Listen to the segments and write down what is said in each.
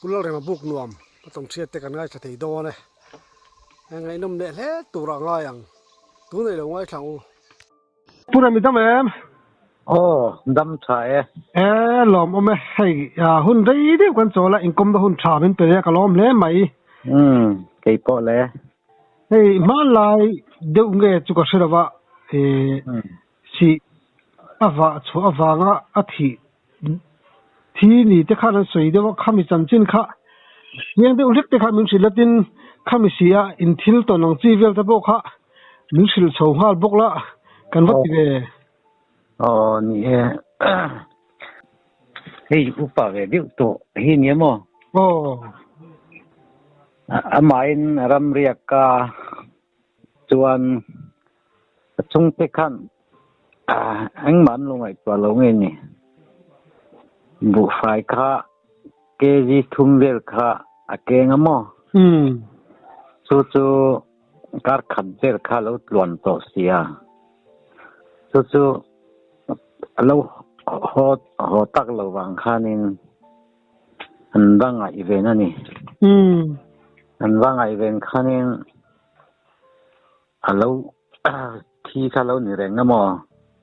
pulau rema buk nuam patong siat te kan ngai cha thei do ne ngai nom ne hle tu ra nga yang tu nei lo ngai thang u pura mi dam em đâm trái lom ome hai hun dei de kan chola income da hun tha min pe ka lom le mai cái bộ lẽ hey ma lai de nge chu ka shirawa si ava chu ava nga athi thi ni te kha na soi de wa khami chan chin kha yang de ulik te kha min si latin khami sia in thil to nong chi vel ta bo kha min sil chho hal bok la kan wat ve nè hey upa về điệu tổ hi nhớ mò amain ram riaka chuan chung te khan anh man lo ngai pa lo ngai ni bu fai kha kg thum vel kha ake ngamo chu kar khat vel kha lo tlon to sia chu alo ho tak lo wang khanin an banga event ani an banga event khanin alo thi kha lo ni reng ngamo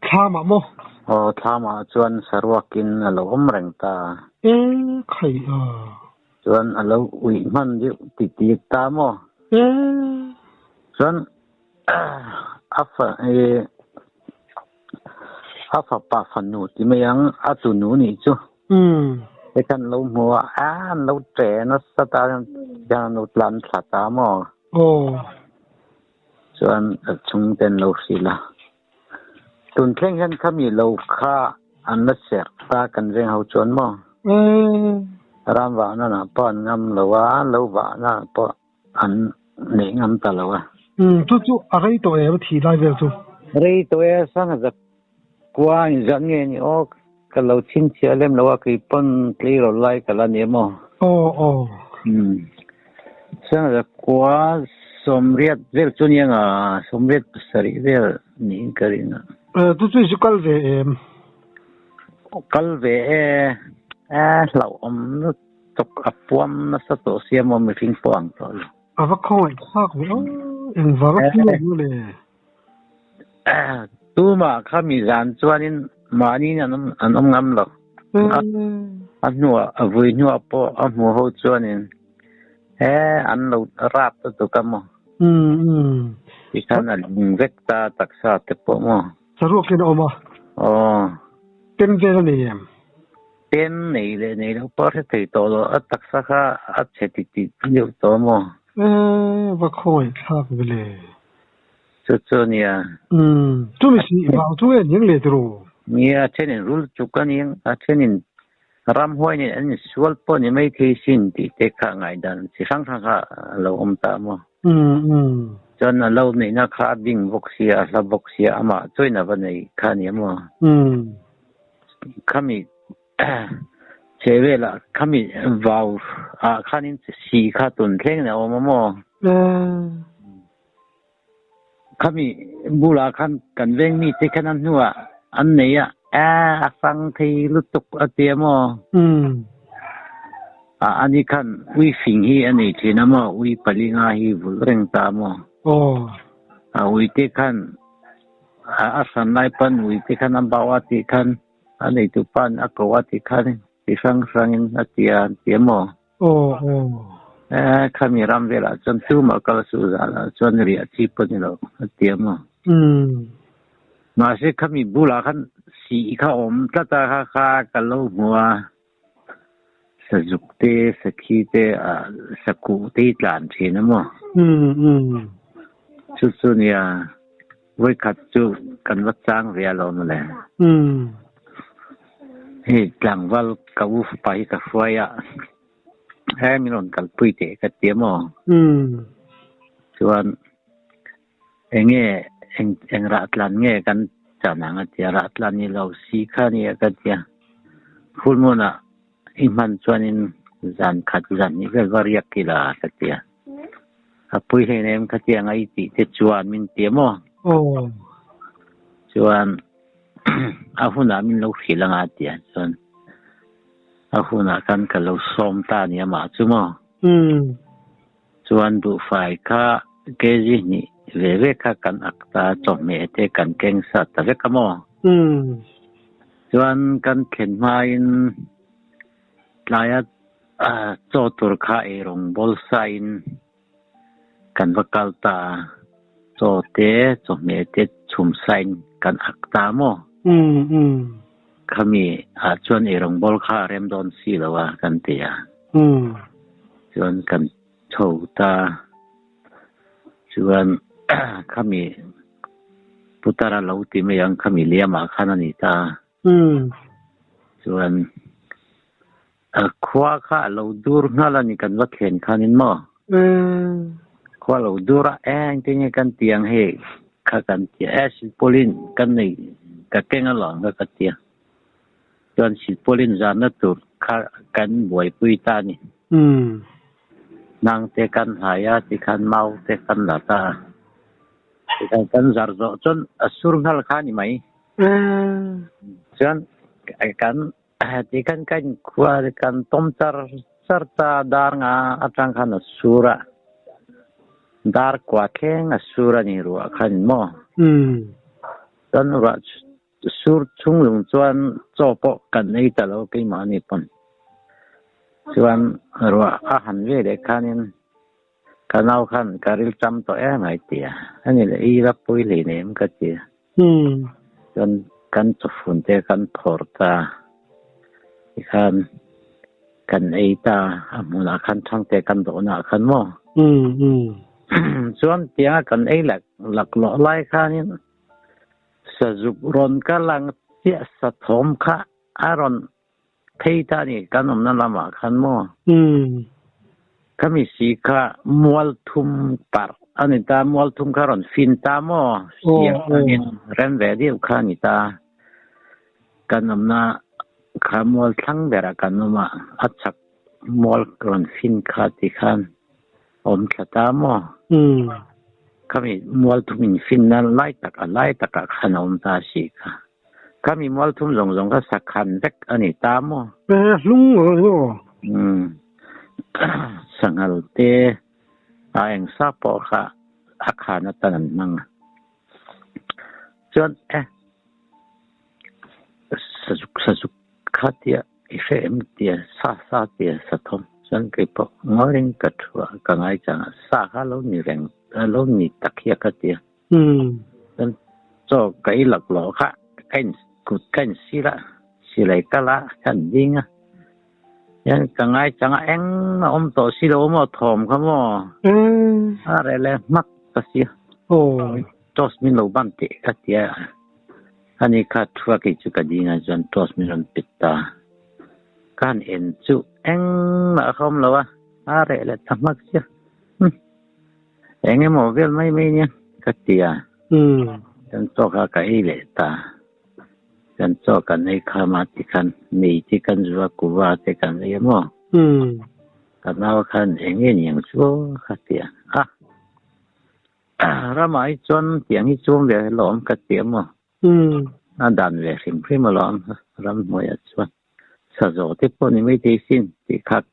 thama mo thama chuan sarwakin alo om reng ta khai chuan alo ui man ju ti ta mo chuan afa pa fanu ti mayang atu nu ni chu cái căn lâu mùa lâu trẻ nó sao ta ra nó làm thả mo cho anh chung tên lâu xí là tuần khen hen khăm gì lâu kha anh nó sẹt ta cần riêng hậu chốn mo ram vợ nó là bọn ngâm lâu vợ nó bọn anh nể ngâm ta lâu chú ở đây tôi em thì lại về chú đây tôi sang giờ qua dẫn nghe nhỉ cái lâu chín chia lên lâu cái pon cái rồi lại cái là niệm mà sang là qua sớm riết về cho nên sớm riết sari về nín cái này tôi chỉ câu về lâu nó tục áp nó sát tổ xem mà mình phim quảng rồi vắt khoi khác nữa em vắt khoi nữa tu mà kami dàn cho nên mà ni anh ngâm lắm anh nuo vui nuo po anh mua hậu cho nên anh lâu rap tu cam mo thì khán là vết ta đặc sắc thế po mo sao rồi cái nào mà tên về là gì em tên này đâu po thế thì to lo đặc sắc ha chết thì nhiều to mo vắt khoi khác vậy cho nia chú mình xin vào chú em những lệ rồi nia trên này rule chụp cái những trên này ram hoài này anh sual po này mấy cái xin thì thế cả ngày đàn chỉ sang ha lâu om ta mà cho nên lâu này nó khá bình voxia là voxia mà chơi nào bên này khá nhiều mà kami chế về là kami vào khá nên xì khá tuần khen nào mà kami bula kan veng mi te kanan nuwa an ne ya sang thi lutuk atiamo ani kan wi fing hi ani thina mo wi palinga hi vulreng ta mo wi te kan asan lai pan wi te kan ambawa ti kan ani tu pan akawa ti kan ti sang atia tiamo kami ram vela chon tu ma kal su za la chon ri achi po ni lo tiam ma se kami bula khan si kha om ta kha ka lo muwa sa juk te sa khi te sa ku te tlan thi na mo chu nia voi khat chu kan wa chang ve lo ma le he tlang wal ka u pai ka fuaya mình còn cần phi tế cái tiếng mà chuan anh rát lan nghe kan chả nang tia rát lan ni lo si kha ni cái tia full mona iman chuan in zan khat zan ni cái variak kila cái tia pui he nem cái tia ngai ti te chuan min tia mo chuan ahuna min lo khilanga tia chuan aku nak kan kalau somta ni ama cuma cuan du fai ka keji ni vewe ka kan akta chome te kan keng sa ta ve kamo cuan kan ken main layat cho tur kha erong bol sain kan bakal ta cho te chome te chum sain kan akta mo kami chuan erong bol kha rem don si lawa kan tia chuan kan chho ta chuan kami putara lo ti me yang kami liama khana ni ta chuan khwa kha lo dur ngala ni kan wa khen khanin mo khwa lo dura eng tinge kan tiang he kha kan ti acid polin kan nei ka kenga long ka tia chuan si polin zan na tur kha kan boi pui ta ni nang te kan haya ti kan mau te kan la ta ti kan zar zo chon asur ngal kha ni mai chuan kan ti kan khwa kan tom char ta dar nga atang khan sura dar kwa kheng asura ni ru khan mo chuan ra sur chung lung chuan chopo kan nei ta lo ke ma ni pon chuan ro a han ve le khanin kanau khan karil cham to e mai tia ani le i ra pui le nem ka tia chuan kan chu fun te kan thor ta khan kan ei ta amuna khan thang te kan do na khan mo chuan tia kan ei lak lo lai khanin sa zuk ron ka lang tia sa thom kha aron thei ta ni kanom na lama khan mo kami si kha mual thum par ani ta mual thum karon fin ta mo sia ani ren ve diu kha ni ta kanom na kha mual thang bera kanoma achak mual ron fin kha ti khan om thata mo kami mual thum fin na lai tak khan om ta si kha kami mual thum zong ka sakhan bek ani ta mo lung o sangal te aeng sa po kha akhana tanan mang chuan sajuk khatia ifem tia sa tia sathom chuan ke po ngoring kathwa kangai chang sa kha lo ni reng lo ni takhia ka tia chuan cho kai lak lo kha kain kut kain sila silai kala chan dinga yan kangai changa eng na om to silo mo thom khamo are le mak pasia tos min lo ban te katia ani kha thua ke chu ka dinga jan tos min ron pitta kan en chu eng na khom lawa are le thamak sia eng mo vel mai ni katia jan to kha ka ile ta kan cho kan nei kha ma ti kan nei ti kan zuwa kuwa te kan ye mo kan naw kan enge yang chu kha tia ra mai chon tiang hi chung ve lom ka tia mo dan ve sim prim lom ram mo ya chuan sa zo te po ni mai te sin ti khat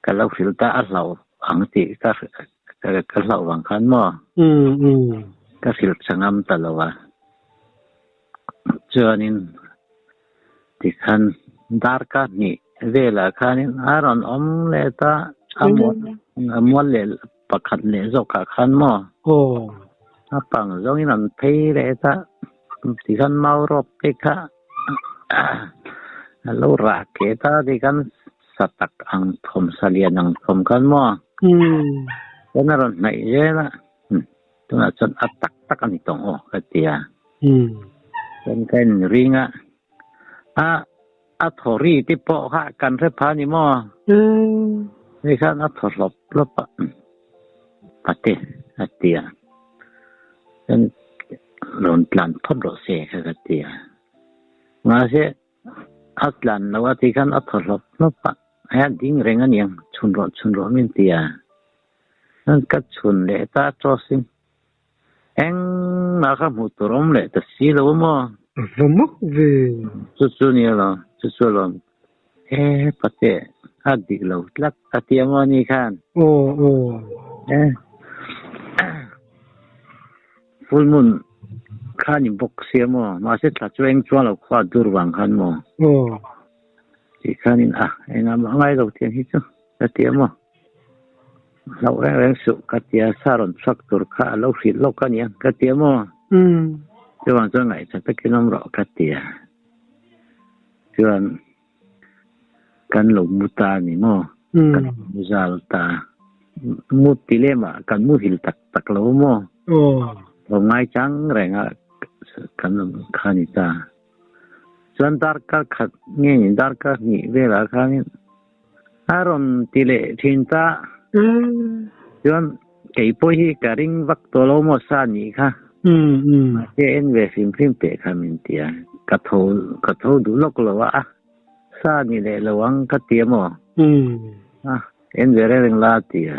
ka lo filta a lo ang ti ka lo wang khan mo ka fil changam ta lawa chuanin ti khan dar ka ni vela khanin aron om le ta amol le pakhat le zo ka khan mo apang zongin an phei le ta ti khan mau rop ke kha lo ra ke ta ti khan satak ang thom salian ang thom khan mo ron nai je na tuna chon atak ani tong o ka tia kan ringa a thori ti po kha kan re pha ni mo ni khan a thorlop lopa pate atia kan lon plan thobro se kha tia nga se atlan lawa ti khan a thorlop lopa ha ding renga niang chunro min tia nan ka chun le ta trosin eng ma kha mutorom le ta si lo mo Vamos ver. Chuchu ni lo ปะเตะอดีเราลักอาเตียมวันนี้คันโอ้ฟุลมุนข้านี่บกเสียมอมาเสร็จถ้าช่วยงช่วยเราขวาดูวังคันมอที่ข้านี่ไอ้น้ำอะไรเราเทียนที่จุอาเตียมอเราแรงสุกกัตยาสารนสักตัวข้าเราฟิลเรากันยังกัตยามอจะวันจะไงจะไปกินน้ำรอกัตยาจะวันกันหลงมุตานี่มอกันมุซาลตามุติเลมากันมุหิลตักเรามอเราง่ายจังแรงกันข้านิตาจนดาร์กขัดเงี้ยดาร์กนี่เวลาข้านี่อารมณ์ติเลทินตาจนไอ้พวกที่การิงวักตัวเราหมดสานี่ค่ะเจนเวฟิมพิมเปคามินเตียกระทูดูโลกเราว่าสานี่เลยระวังกัดเตียมเอ็นเวเรื่องลาเตีย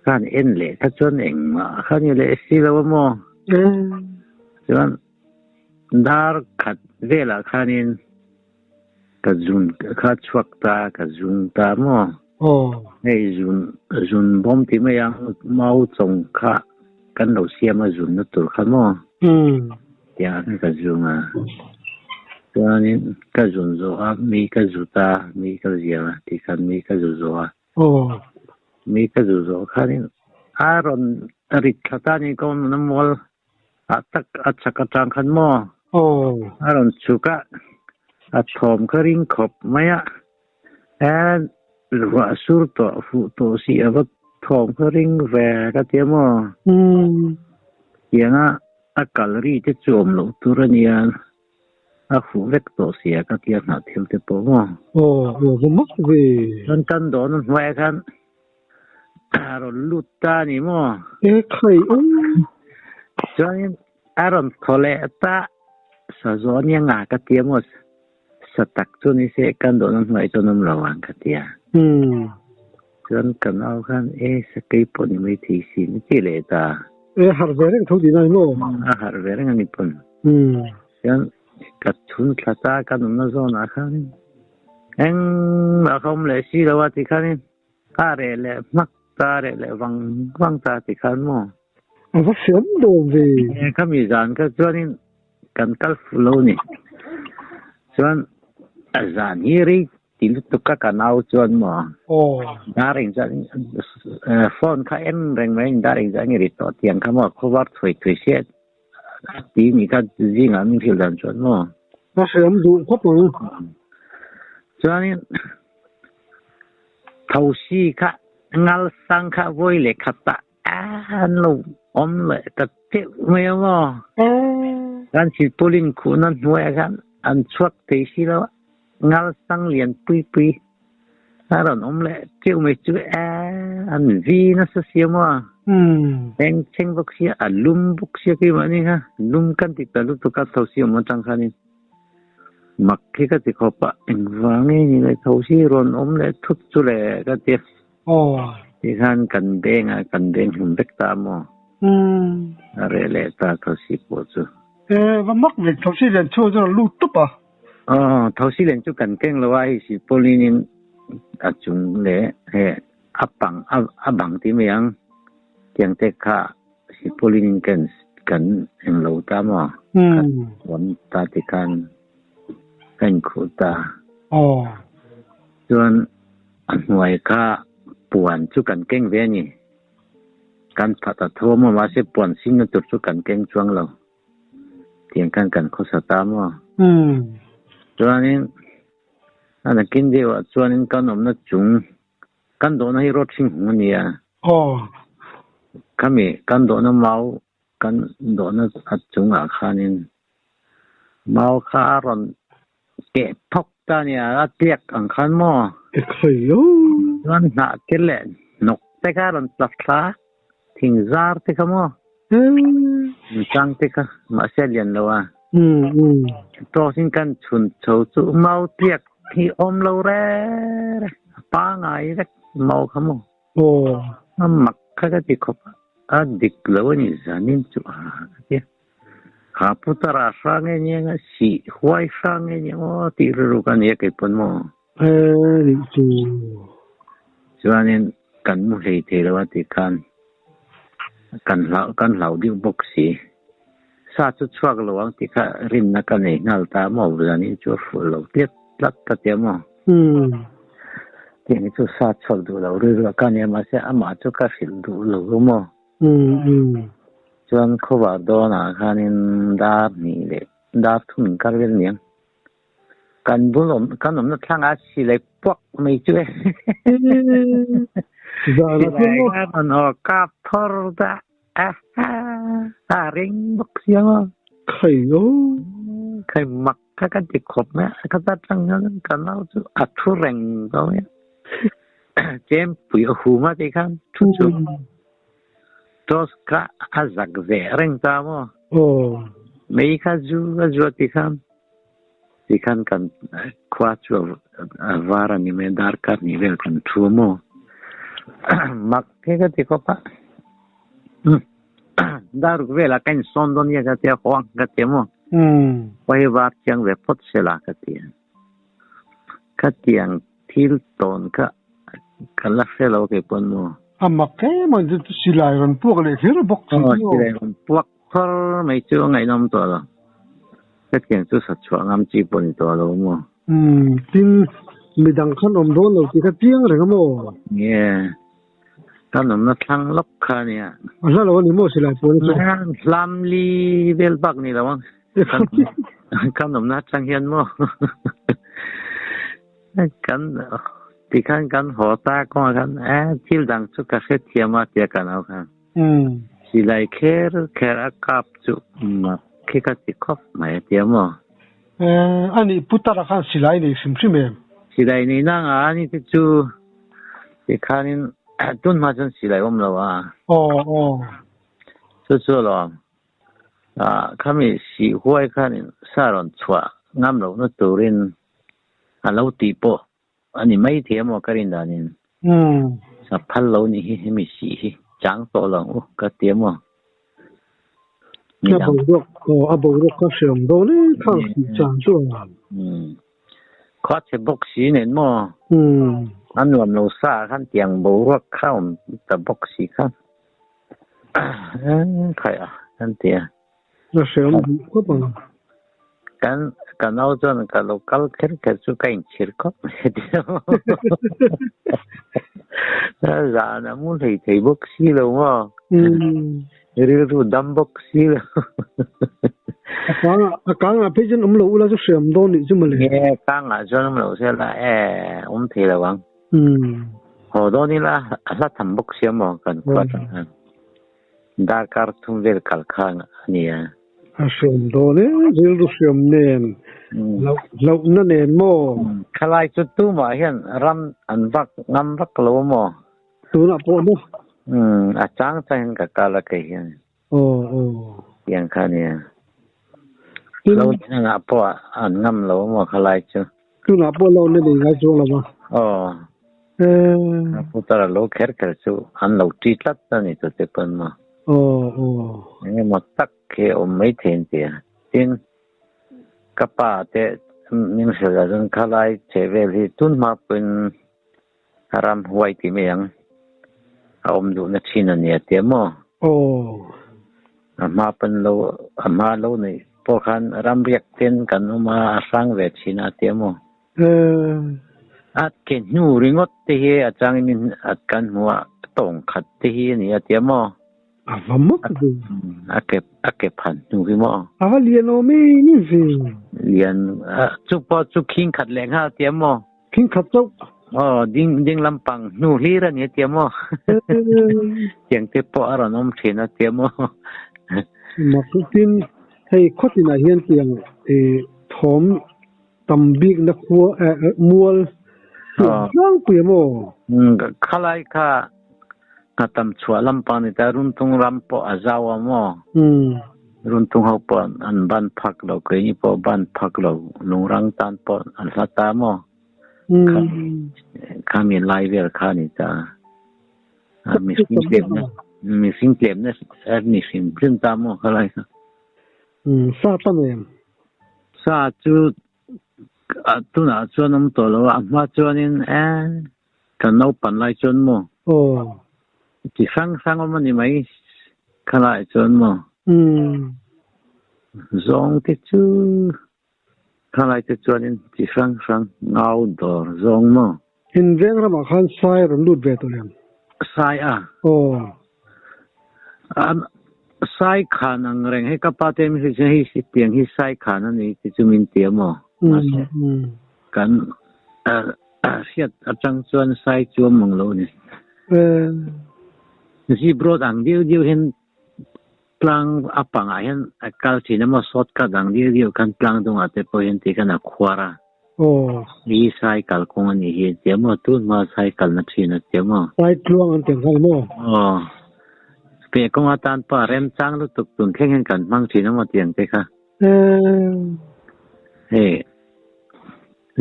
ข้านี่เอ็นเละถ้าจนเองมาข้านี่เละสิเราว่าจนดาร์ขัดเวลาข้านี่กระจุนข้าชวักตากระจุนตามอไอ้จุนบอมที่ไม่ยังเมาจงข้ากันเราเสียมาจุนนั่นตัวข้ามออย่างนี้กระจุนตัวนี้กระจุนโซ่มีกระจุตามีกระเจียที่กันมีกระจุโซ่มีกระจุโซ่ข้านี่อารมณ์ริดข้าตานี่ก็น้ำมอลอัศกจังขันมออารมณ์ชุกะอัดทอมกระริงขบไม่หรือว่าสุดตัวสีอัดทอมกระริงแหวกเตียมอย่างอากาศรีที่จมลงตัวนี้ฟูเล็กตัวเสียก็เตียนาทิลเตปมผมมักเว้ยกันโดนแหวกันอารมณ์ลุตตานี่มอใครจนอารมณ์ทะเลตาสะจวนยังกเตียมสตักจนนี้เสกันโดนแหวจนน้ำระวังกเตียจนกันเอาคันสกีปนไม่ทีสินที่เลตาหาร์เวร์งทุกดีนั่นโม่หาร์เวร์งนี่ปนจนกัดทุนคลาตากันน้ำโซนอาคันมาคมเลยสิแล้วว่าที่คันตาเรเลมักตาเรเลวังตาที่คันโม่ว่าเสียงโดนเลยก็มีจานก็จวนนี้กันกัลฟลูนี่จวนจานฮีรีที่ลุตุกกันเอาจวนมั้งดาริงจานฟอนข้าเอ็นแรงไหมดาริงจานนี้ริตอเตียงข้ามาขวักถอยเสียตีมีกันจริงมีที่ดันจวนมั้งว่าเสียงดูครบเลยจวนนี้เท่าซีข้างาสังข้าโวยเล็กขัดตาลูกเลยแต่เจ้าไม่เอาการสิโพลินคูนั้นหัวกันอันชวกเตชิแล้วงาสังเลียนปุยถ้าเราเลยเจ้าไม่ช่วยอันวีน่าเสียมั้งเชงบุกเสียลุมบุกเสียกี่วันนี้ฮะลุมกันติดตลอดทุกข์เท่าเสียมันจังคันนี้มักขี้ก็ติดขบเองวางนี่เลยเท่าเสียรอนเลยทุบจุเลยก็เจ็บที่ท่านกันเด้งหุ่นเด็กตามอะไรเลยตาเขาสิปวดจูว่ามักเวทเขาสิเรียนโชว์จะลูกตุ๊บเขาสิเรียนจุกันเก่งเลยว่าสิโพลินินจุงเลยอับังที่เมียงเตียงเตค่ะสิโพลินินกันเองเราตามวันตาติกันเป็นขุตาส่วนหน่วยค่ะป่วนจุกันเก่งเวนี่การพัฒนาทั่วมาเสียป่วนสิ่งนั้นจุกันเก่งช่วงเราเถียงกันข้อสตามว่าส่วนนี้อันนั้นกินเดียวส่วนนี้กันนมนัดจุงกันโดนให้รถชิงหัวเนี่ยก็มีกันโดนเมากันโดนอัดจุงอาคานินเมาคารอนเกะทกตาเนี่ยเตียกอังคันหม้อเคยอยู่วันหนักเกล็ดนกเตการอนตัดขาทิ้งซาร์เตกมั้งจังเตกมาเสียเลียนแล้วตัวสิ่งกันชุนโจจูเมาเตียกที่อมเราเร่ป้าไงเด็กเมาขโมยมักข้าก็ติดขบดิกแล้วนี่จานินจูเนี่ยข้าพุทธราชาเงี้ยสิหวยชาเงี้ยตีรู้กันเนี่ยกี่ปนโม นี่จูส่วนนี้กันมุเลยเทระวัติกันเหล่าดิ้งบกสีซาจุดช่วงระหว่างที่ข้ารินนักกันเองนัลตาหมอเรื่องนี้จูฝุ่นเราเทียบลัดตัดเดียวมั้งทีนี้จูซาช่วงดูเราเรื่องกันเนี่ยมาเสียอามาจูก็ฟิลดูเรามั้งส่วนเขาว่าโดนอานินดาบนี่เลยดาบทุ่มกันเรื่องนี้กันบุญกันหนุ่มนักทางอาชีพเลยพวกไม่ช่วยกันออกกับทอร์ดเร่งบกเสียงใครใครมักกันติดขบเนี่ยก็ตัดตั้งนั้นกันเราจะอัดทุเร่งก็เนี่ยเจมปุยหูมาที่ข้างทุกทุกตัวก็อาจักเจเร่งตามไม่ข้าจูที่ข้างกันควาจูวารานิเมดาร์การนิเวลกันทัวโมมักเท่ก็ติดขบดารุเวลากันส่งดนยาก็เที่ยวฟังก็เที่ยวมั้งไปวัดยังเว็บพอดเสลาก็เที่ยวทิลตันก็ลักเสลาโอเคปนมั้งมักแค่มันจะสิลายกันพวกเลยที่เราบอกสิลายกันพวกเขาไม่เชื่อไงน้ำตัวละก็เที่ยวจุดสัจจงามจีบนี่ตัวละมั้งที่มีดังขันอมโดนเราที่เขาเที่ยงเลยก็มั้งเนี่ยกันหนุ่มนักทางล็อกขาเนี่ยแล้วเราวันนี้มั่วสิลายปนลำลีเวลบักนี่แหละมั้งกันหนุ่มนักทางเฮียนมั้งกันที่ข้างกันหัวตาก็กันที่ดังสุดก็แค่เทียมมาเทียกันเอาค่ะสิลายแค่อากับจุมาแค่กันติดคบไม่เทียมมั้งอันนี้พุทธราคันสิลายนี่สิมั้ยสิลายนี่นั่งอันนี้จู่ที่ข้างนี้ต้นมาจนสิลายอมแล้วว่าสู้ๆหรอข้ามีสิหัวข้านี่สารนชัวงามเราเนี่ยตัวเรียนเราตีโปอันนี้ไม่เทียมว่ากันดานินสับพันเรานี่มีสิจังโตแล้วก็เทียมว่าอาบุรุษก็เสื่อมโดนนี่ข้างจังตัวข้าจะบอกสีเนี่ยมั้งอันรวมเราซาขั้นเตียงบุรุษเข้าแต่บอกสีขั้นใครขั้นเตียเราเสื่อมก็ปังกันเอาจนกันเราคัลเคิร์กจุกันชิร์ก็เดียวจานามุนให้บอกสีแล้วมั้งเรื่องดัมบอกสีแล้วกางเพจนั้นเราเราจะเสื่อมโดนนี่จุ่มเลยเนี่ยกางจนเราเสียละเทระวังโหโดนี่ละละทำบอกสีมั้งกันกว่าดาการทุ่มเวลคัลข้างเนี่ยเสื่อมโดนเนี่ยเรื่องเสื่อมเนี่ยเรานั่นเองมั้งขลายจุดตู้มาเห็นรำอันวักงำวักโลมั้งตัวน่ะปวดมั้งอาจารย์จะเห็นกับกาลเกียนอย่างข้าเนี่ยเราเนี่ยนะพออันงำโลมั้งขลายจุดตัวน่ะปวดเราเนี่ยได้ช่วงละมั้งพุทธะโลกเกิดจุดอันเราจีตัดนั่นนี่ตัวเต็มมั้งนี่หมดตักเกี่ยวไม่เทียนเดียทิ้งกระป๋าเตะนิ่งเสียจนขลายเฉเวลีตุนมาเป็นรำหวยที่เมียงเอาดูนักชินเนี่ยเตียมมาเป็นโลมาโลนี่พวกขันรำเรียกเต้นกันมาสร้างเวทีนาเตียมอาจเกินนูริงอตที่อาจารย์มินอาจกันหัวตรงขัดที่นี่เตียมAvamuk tu. Ake pan tu mo. Ava lian o me ni fi. Lian chu po chu king khat leng ha tiam mo. King khat chau. Ding lampang nu li ra ni tiam mo. Tiang te po ara nom thena tiam mo. Ma ku tin hei khotina hian tiang thom tambik na khua mual. Nang pu mo. Khalai kha katam chua lampang ni ta runtung rampo azawa mo runtung ho po an ban phak lo ke ni po ban phak lo lungrang tan po an sata mo kami live kha ni ta mi sim na ni sim prim ta mo khalai sa pa ne sa chu tu na chuan to lo ma chuan in kan no pan lai chuan mo ti sang mani mai khala chuan mo zong ti chu khala ti chuan in ti sang ngau dor zong mo in veng rama khan sai ron lut ve to lem sai sai khan ang reng he kapate mi hi tiang hi sai khan ani ti chu min ti mo kan siat atang chuan sai chuam mong lo ni si brod ang diu hen plang apang a hen kal thina mo sot ka dang diu kan plang dong ate po hen ti kana khwara ni sai kal kong ani hi tiamo tu ma sai kal na thina tiamo sai tluang an teng hal mo pe kong atan pa rem chang lu tuk tun kheng hen kan mang thina mo tiang te kha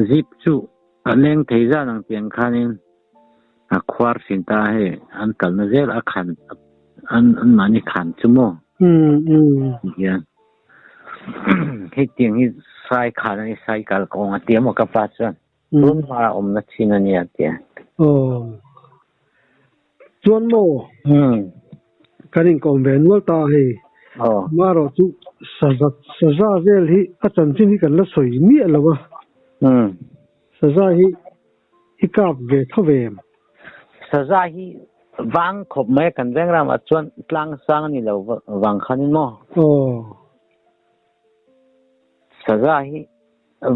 zip chu aneng theiza nang tiang khanin a khwar sin ta he an kal na zel a khan an mani khan chu mo ya he tiang hi sai khan ani sai kal kong a tiamo ka pa chuan tun ma om na thina ni atia chuan mo kanin kong ben wal ta he maro chu saza vel hi a chan chin hi kan la soi mi alawa saza hi kap ve thawem saza hi wang khop mai kan veng ram a chuan tlang sang ni lo wang khanin mo saza hi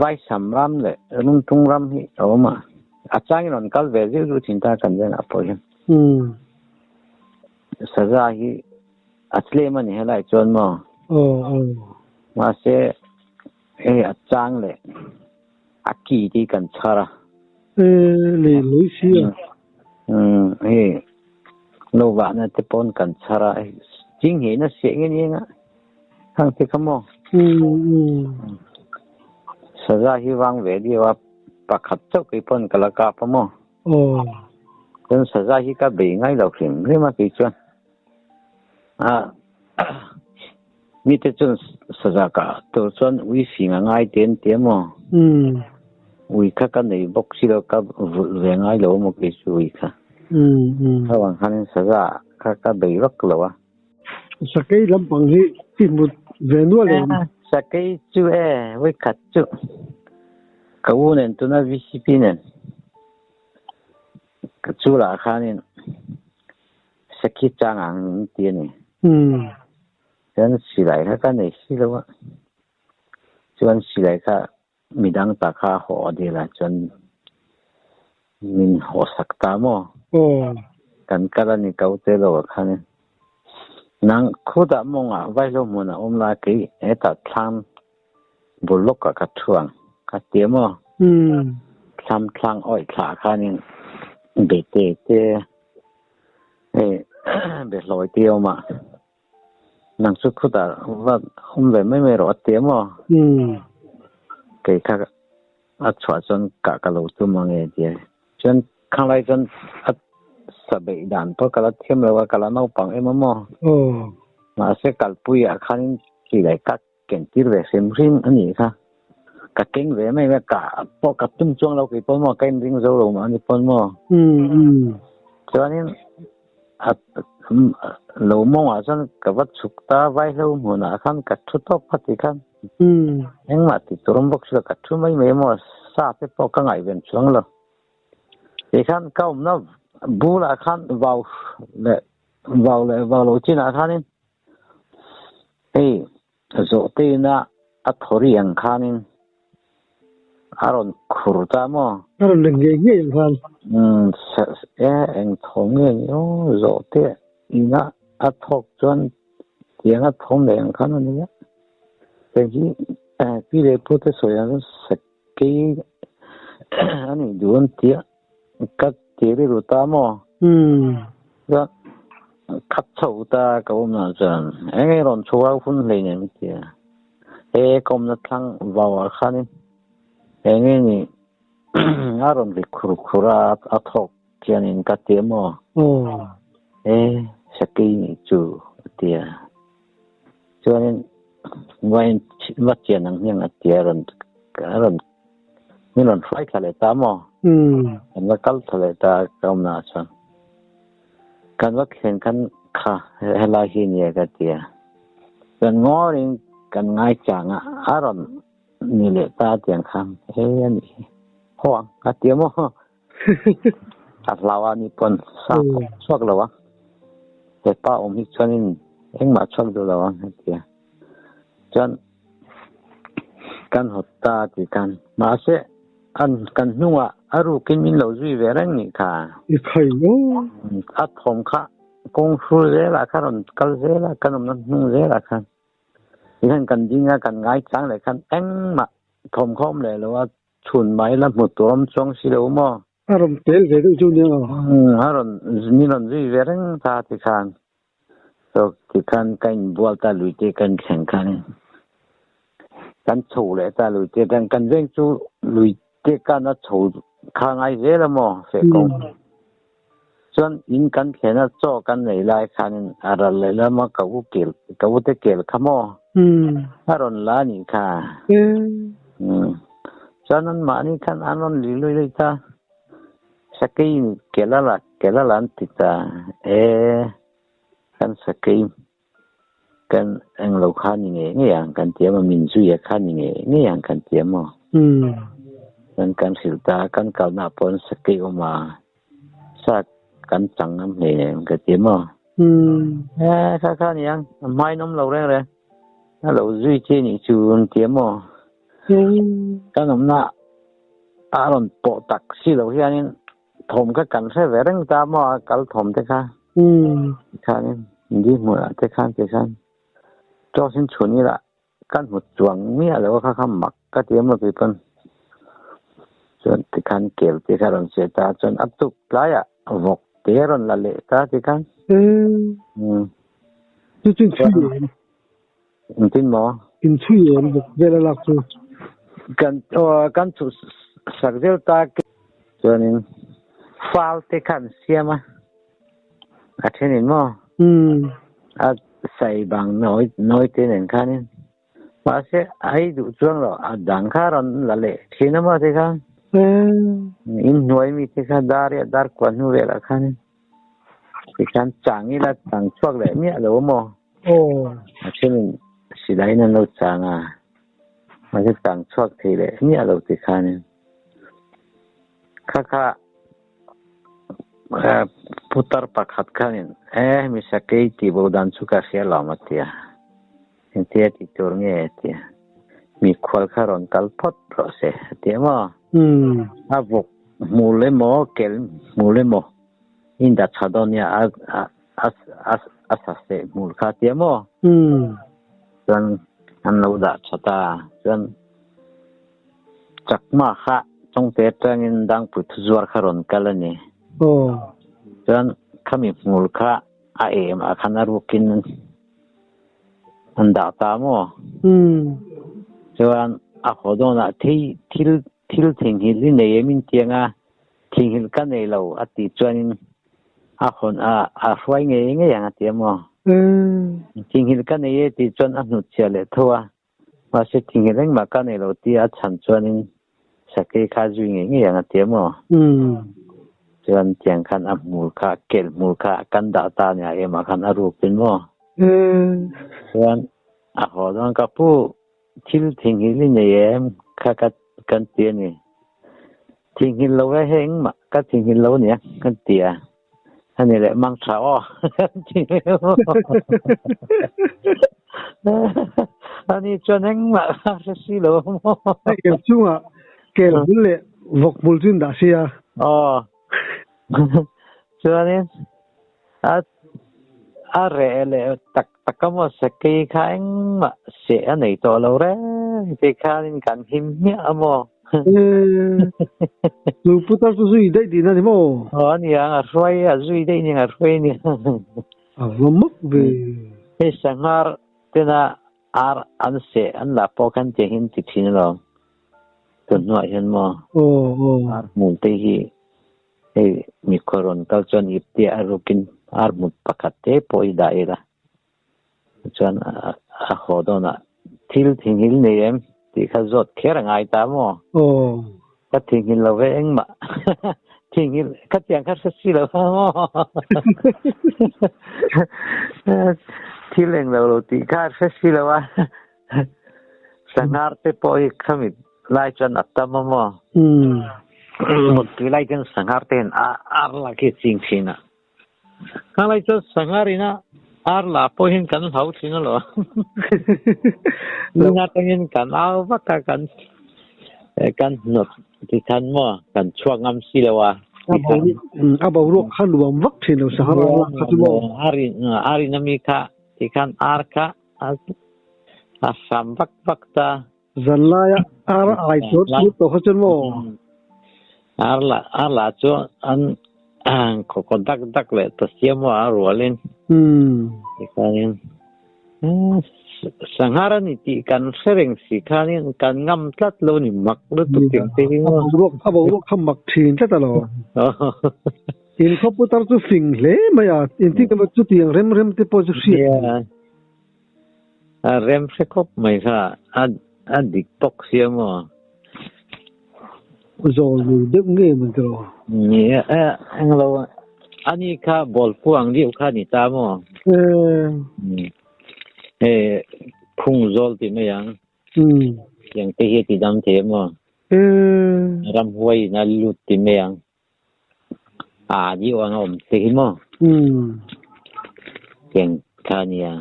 vai samram le rung tung ram hi oma achang ron kal ve ju chinta kan veng a po hin saza hi atle mani helai chuan mo ma se achang le aki ti kan chara le luisi lo wa na te pon kan chara jing he na se nge ni nga thang te khamo saza hi wang ve di wa pakhat chau ke pon kala ka pa mo ten saza hi ka be ngai lo khim re ma ki chuan mi te chun saza ka to chuan ui singa ngai ten te mo ui kha ka nei bok si lo ka ve ngai lo mo ki ui kha wang hanin saza ka be rak lo wa sakai lampang hi timut venua le sakai chu ui khat chu ka u nen tu na vcp nen ka chu la khanin sakhi chang ang ti ni chuan silai kha ka nei si lo wa chuan silai kha midang ta kha ho de la chuan min ho sakta mo kan kala ni kau te lo khani nang khuda monga vai lo mona omla ke eta thlam bulok ka thuang ka te mo thlam thlang oi thla khani be te be loi te oma nang su khuda wa ve mai ro te mo ke kha a chwa chon ka lo tu mangi dia chen khang lai chen sabe dan po kala them lo kala no pang mo ma se kal pui a khan ki lai ka ken tir ve sem rim ani kha ka keng ve mai ka po ka tum chong lo ki pon mo ken ring zo lo ma ni pon mo chuanin lo mo a chan ka wat chukta vai lo mo na khan ka thu to phati khan eng ma ti turum bok sa ka thu mai me mo sa te po ka ngai ven chuang lo e khan ka na bu la khan vào lo chi na khanin zo te na a thori ang khanin aron khurta mo aron lenge nge khan eng thong nge yo zo te ina a thok chon tiang a thom le ang khan ani ya te ji pi le pu te so ya sakki ani duon tia ka te ri ru ta mo ya khap chau ta ka om na chan eng ron chuwa phun le ne mi tia kom na thang vào khanin eng ni aron bi khura a thok kianin ka te mo sakki ni chu tia chuanin vain chian ang yang atia ron นี่หล่นไฟทะเลตามอกันว่ากัลทะเลตากำนาชนกันว่าเห็นกันค่ะเฮลาฮิเนียกันเตียกันงอริงกันง่ายจังอ่ะอารมณ์นี่แหละตาเตียงคำเฮ้ยนี่ห่วงกันเตียมั้งตัดลาวานี่ปนสักชวกแล้ววะแต่ป้าอมฮิชวนินเอ็งมาชวกดูแล้ววะเตียจนกันหดตาที่กันมาเสอันกันนัวอารูกินมินเหลาจุยเวรังนี่ค่ะอีกใครเนาะอัดผมค่ะกงฟูเจล่ะค่ะรอนกัลเจล่ะกันมันนุ่งเจล่ะค่ะที่นั่นกันจริงกันง่ายจังเลยกันเอ็งมาผมคอมเลยแล้วว่าชุนไม้ละหมดตัวมันช่วงสิเลวมั้งอารมณ์เตลเวดูจุเนี่ยอารมณ์มิลอนจุยเวรังตาที่กันก็ที่กันกันบัวตาลุยเจกันแข่งกันกันโฉเลยตาลุยเจกันเร่งจูลุยเจกันน่ะโฉข้างไอ้เจละมั้งเสกงส่วนอินกันแค่น่ะโจกันไหนไล่คันอะไรเลยแล้วมากับวุกิลกับวุฒิเกลขโมอารมณ์ล้านี่ค่ะฉะนั้นมานี่คันอารมณ์ลิลุยตาสักกี่เกล้าลันติตากันสักกี่กันเอ็งเราขันยังไงเงี้ยกันเทียมมินซุยขันยังไงเงี้ยกันเทียมกันสิลตากันเก่าหน้าปนสักกี่ออกมาสักกันจังน้ำเนี่ยกันเทียมข้านี่ยังไม่น้ำเราเร่งเลยเราซุยเจนี่จูนเทียมกันน้ำหน้าอารมณ์ปตักสิเราเฮียนี่ถมก็กันใช้เวรังตามว่ากัลถมเจ้าค่ะค่ะนี่ดีหมดเจ้าค่ะจอสินชุนี่ละกันหมดจวงเมียแล้วก็ข้ามหมักก็เตรียมมาเป็นจนที่คันเกลที่คันเสียตาจนอับตุกปลายวกเตรอนละเละตาที่คันจริงๆช่วยจริงหมอกินช่วยบุกเวลาลักจูกันสุสักเดียวตาจนฟาลที่คันเสียมาอาทิตย์นี้หมอใส่บางน้อยเต็นคันนี้ว่าเสียไอ้ดูช่วงเราดังข้ารอนละเละที่นั่นมาที่คันอินหน่วยมีที่คันดาร์กว่านู้นเลยละคันนี้ที่คันจังนี่ละจังช่วงเลยเนี่ยเราหมออาทิตย์นี้สิได้นั่นเราจังมันจะจังช่วงที่เลยเนี่ยเราที่คันนี้ข้าputar pakat kanin misakay tibodan suka siya lamat ya intiya titurnya ya mi kwal karon kalpot proses tiya mo abok mule mo inda chadonya asase mulka tiya mo dan anlauda chata dan chakma kha trong tetangin dang putuzuar karon kalaniจนขมิบงูค่าอาคันอารุกินอันดาตามอจนขอโดนที่ทิ้งหินในมินเตียงทิ้งหินกันในเราติจวนคนไฟเงี้ยอย่างเตียมอทิ้งหินกันในติจวนนุเชียเลยทัวว่าเสทิ้งหินเร่งมากันในเราที่ฉันจวนสักกี่ข้าจุยเงี้ยอย่างเตียมอจนเจียงคันอับมูลค่าเกลมูลค่ากันดาตาเนี่ยมาคันอารูปเป็นมั้งจนขอต้องกับผู้ที่ทิ้งหินเนี่ยข้ากันเตียนี่ทิ้งหินเราไว้เฮงมาก็ทิ้งหินเราเนี่ยกันเตียอันนี้แหละมังสาวอันนี้จนเฮงมาสิโลเกี่ยวช่วงเกี่ยวนี่แหละวกบุลจินดาเซียจนนี้อะไรเลยตักมาสักกี่ครั้งมาเสียในตัวเราเร่ที่ข้านินกันหิมเนี่ยมั้งลูกพุทธสุยได้ดีนะที่มั้งนี่ยังรวยสุยได้นี่ยังรวยนี่มุกเว้สังหารเท่านั้นอันเสียอันละพอกันจะเห็นติดที่นี่หรอตัวน้อยเห็นมั้งมุนที่มีคนรุ่นเก่าจนอิบเตียรุกินมุดปากเตะปอยได้ละจนขอโดนทิ้งหินเนี่ยที่เขาจดแค่ไงตามมั้ง ก็ทิ้งหินเราไว้เองมาทิ้งหินคัดอย่างคัดสิเราที่เล่งเราตีคัดสิเราว่าสังหารเตปอยขมิดไล่จนอัตตามะหมดที่ไล่จนสังหารเตนละกิจริงๆนะข้าไล่จนสังหารินะละพอเห็นกันเขาจริงเหรอนี่น่าจะเห็นกันเอาวักกันกันหนดที่ท่านมั่วกันช่วงงำสิเลวะอาบ่รู้ข้ารู้วักที่เราสังหารข้าที่ว่าอารินามิกะที่kan arka asam vakta zalaya ai tot to khachon mo arla cho an ko dak le to siamo arwalen ikanin sangaran iti kan sereng si kanin kan ngam tlat lo ni mak lo tu ting ting abo ro khamak thin ta lo in computer tu sing le maya in ti ka chu tiang rem te po chu si rem se kop mai sa adik tok siamo zo lu de nge man tro ni ang lo ani ka bol puang liu kha ni ta mo khung zol ti me yang yang te hi ti dam te mo ram huai na lut ti me yang ji wang om te hi mo yang kania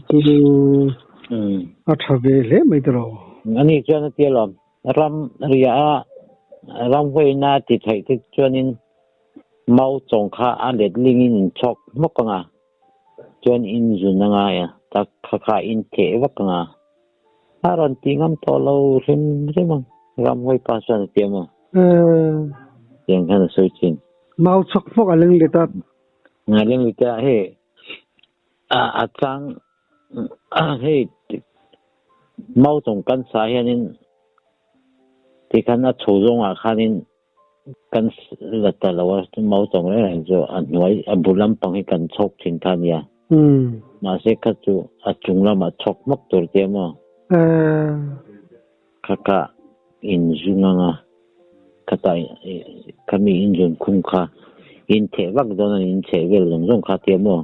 tu athabe le mai tro ani chana ti lom ram ria ram huai na ti thai ti chuanin mau chong kha an let lingin chok mokanga chuan in zunanga ya ta kha in the wakanga aron tingam to lo rim ram huai pa san ti mo yang kan so chin mau chok mok aleng le ta ngaleng le ta he a chang he mau chong kan sa hianin ti kan a chhurong a khanin kan la ta lawa mau chong le jo an noi a bulam pang hi kan chok thin khan ya ma se kha chu a chungla ma chok mok tur te mo kaka in zunanga kata kami in jun khung kha in the wak don in che vel long kha te mo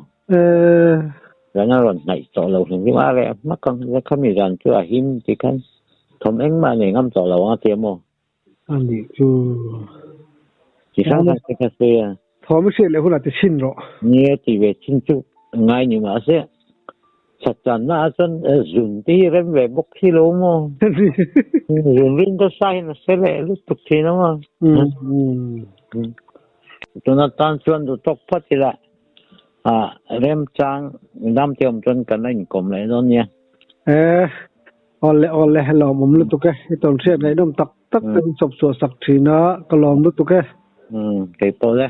rana ron nai to lo hin ma le makang le kami ran chu a him ti kan thom eng ma ne ngam to lo a te mo ani chu chỉ sáng nay cái xe thom se le hula te sin ro nie ti ve chin chu ngai ni ma se sat chan na chan zun ti rem ve bok hi lo mo zun rin ko sai na se le lu tu thi na mo tu na tan chuan du tok phat ti la rem chang dam tiom chon kan nei kom le don nia ole hello mum lu tu ke ton se nei dom tak tak ten sop so sak thina kalom lu tu ke cái to le